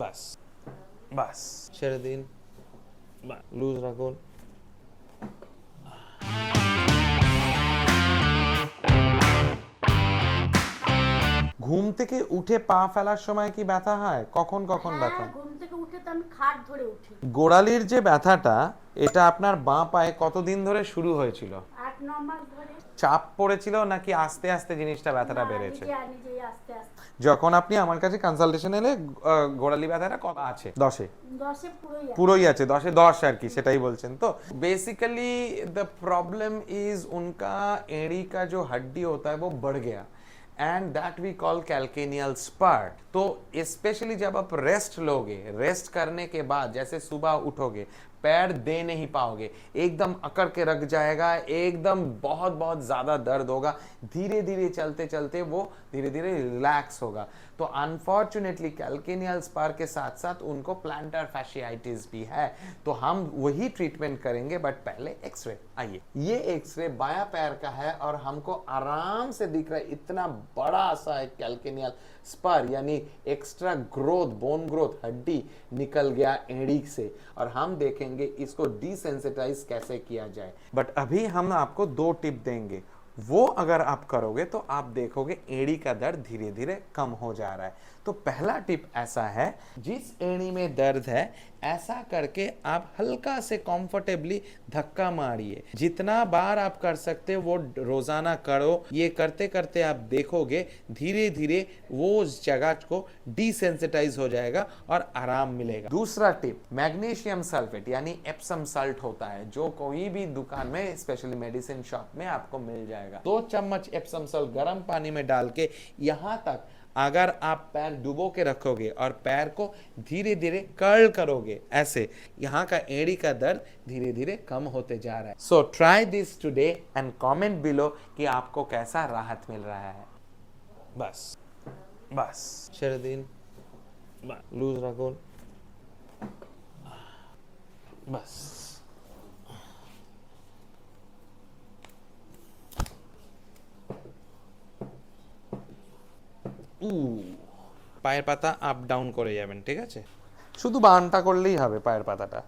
বাস বাস, ছেড়ে দিন, লুজ রাখুন। ঘুম থেকে উঠে পা ফেলার সময় কি ব্যথা হয়? কখন কখন ব্যথা? ঘুম থেকে উঠে তো আমি খাট ধরে উঠি। গোড়ালির যে ব্যথাটা, এটা আপনার বাঁ পায়ে কতদিন ধরে শুরু হয়েছিল? 8-9 মাস ধরে। চাপ পড়েছিল নাকি আস্তে আস্তে জিনিসটা ব্যথাটা বেড়েছে? নিজেই আস্তে আস্তে। যখন আপনি আমার কাছে কনসালটেশন এলে গোড়ালি ব্যথাটা কত আছে? 10-এ? 10-এ পুরোই আছে। পুরোই আছে, 10-এ 10 আর কি, সেটাই বলছেন তো। बेसिकली द प्रॉब्लम इज उनका एड़ी का जो हड्डी होता है वो बढ़ गया and that we call calcaneal spur. तो स्पेशली जब आप रेस्ट लोगे, रेस्ट करने के बाद जैसे सुबह उठोगे, पैर दे नहीं पाओगे, एकदम अकड़ के रख जाएगा, एकदम बहुत बहुत ज़्यादा दर्द होगा, धीरे धीरे चलते चलते वो धीरे धीरे रिलैक्स होगा। तो अनफॉर्चुनेटली कैल्केनियल स्पर के साथ साथ उनको प्लांटर फैशियाइटिस भी है। तो हम वही ट्रीटमेंट करेंगे, बट पहले एक्सरे। आइए, ये एक्सरे बायां पैर का है और हमको आराम से दिख रहा है, इतना बड़ा सा है कैल्केनियल स्पर, यानी एक्स्ट्रा ग्रोथ, बोन ग्रोथ, हड्डी निकल गया एड़ी से, और हम देखेंगे इसको डिसेंसिटाइज कैसे किया जाए। बट अभी हम आपको 2 टिप देंगे, वो अगर आप करोगे तो आप देखोगे एड़ी का दर्द धीरे धीरे कम हो जा रहा है। तो पहला टिप ऐसा है, जिस एड़ी में दर्द है ऐसा करके आप हल्का से कंफर्टेबली धक्का मारिए। जितना बार आप कर सकते हो वो रोजाना करो। ये करते करते आप देखोगे धीरे धीरे वो उस जगह को डिसेंसिटाइज हो जाएगा और आराम मिलेगा। दूसरा टिप, मैग्नीशियम सल्फेट यानी एप्सम सल्ट होता है, जो कोई भी दुकान में स्पेशली मेडिसिन शॉप में आपको मिल जाएगा। 2 चम्मच एप्सम सल्ट गर्म पानी में डाल के यहाँ तक अगर आप पैर डुबो के रखोगे और पैर को धीरे धीरे कर्ल करोगे ऐसे, यहाँ का एड़ी का दर्द धीरे धीरे कम होते जा रहा है। So try this today and comment below कि आपको कैसा राहत मिल रहा है। बस बस, ছেড়ে দিন, লুজ রাখুন, बस। পায়ের পাতা আপ ডাউন করে যাবেন, ঠিক আছে? শুধু বানটা করলেই হবে। পায়ের পাতাটা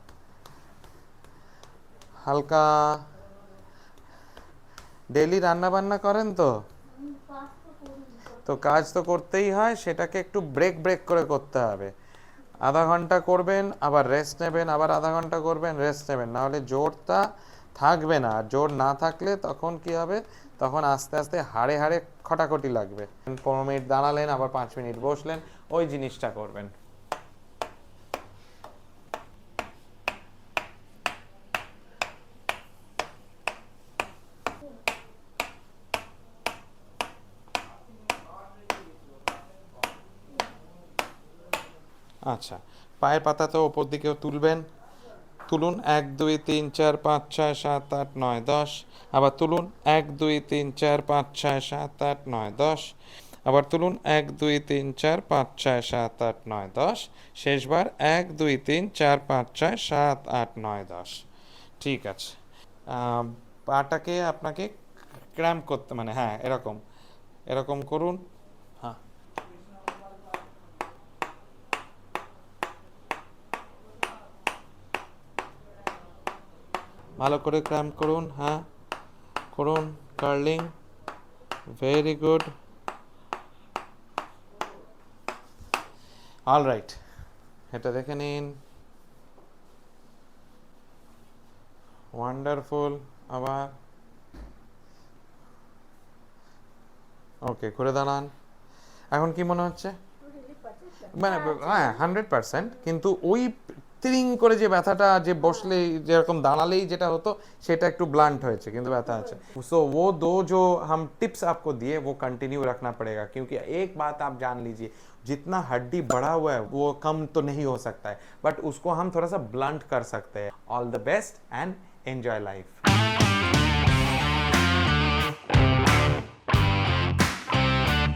হালকা। ডেইলি রান্না বান্না করেন তো? তো কাজ তো করতেই হয়, সেটাকে একটু ব্রেক ব্রেক করে করতে হবে। আধা ঘন্টা করবেন, আবার রেস্ট নেবেন, আবার আধা ঘন্টা করবেন, রেস্ট নেবেন, নাহলে জোরটা থাকবে না। আর জোর না থাকলে তখন কি হবে, তখন আস্তে আস্তে হাড়ে হাড়ে খটাখটি লাগবে। 15 মিনিট দাঁড়ালেন, আবার 5 মিনিট বসলেন, ওই জিনিসটা করবেন। আচ্ছা, পায়ের পাতা তো ওপর দিকেও তুলবেন। তুলুন 1 2 3 4 5 6 7 8 9 10। আবার তুলুন 1 2 3 4 5 6 7 8 9 10। আবার তুলুন 1 2 3 4 5 6 7 8 9 10। শেষবার 1 2 3 4 5 6 7 8 9 10। ঠিক আছে। পাটাকে আপনাকে ক্র্যাম্প করতে, মানে হ্যাঁ, এরকম এরকম করুন। হ্যাঁ, ভালো করে ক্র্যাম্প করুন। হ্যাঁ, করুন curling, very good. All right, এটা দেখে নিন। ওয়ান্ডারফুল। আবার ওকে, ঘুরে দাঁড়ান। এখন কি মনে হচ্ছে? মানে হ্যাঁ, 100%। কিন্তু ওই তিরিং করে যে ব্যথাটা, যে বসলেই যেরকম দাঁড়ালেই যেটা হতো, সেটা একটু ব্লান্ট হয়েছে, কিন্তু ব্যথা আছে। सो वो 2 जो हम टिप्स आपको दिए वो कंटिन्यू रखना पड़ेगा, क्योंकि एक बात आप जान लीजिए, जितना हड्डी बढ़ा हुआ है वो कम तो नहीं हो सकता है, बट उसको हम थोड़ा सा ब्लंट कर सकते हैं। All the best and enjoy life.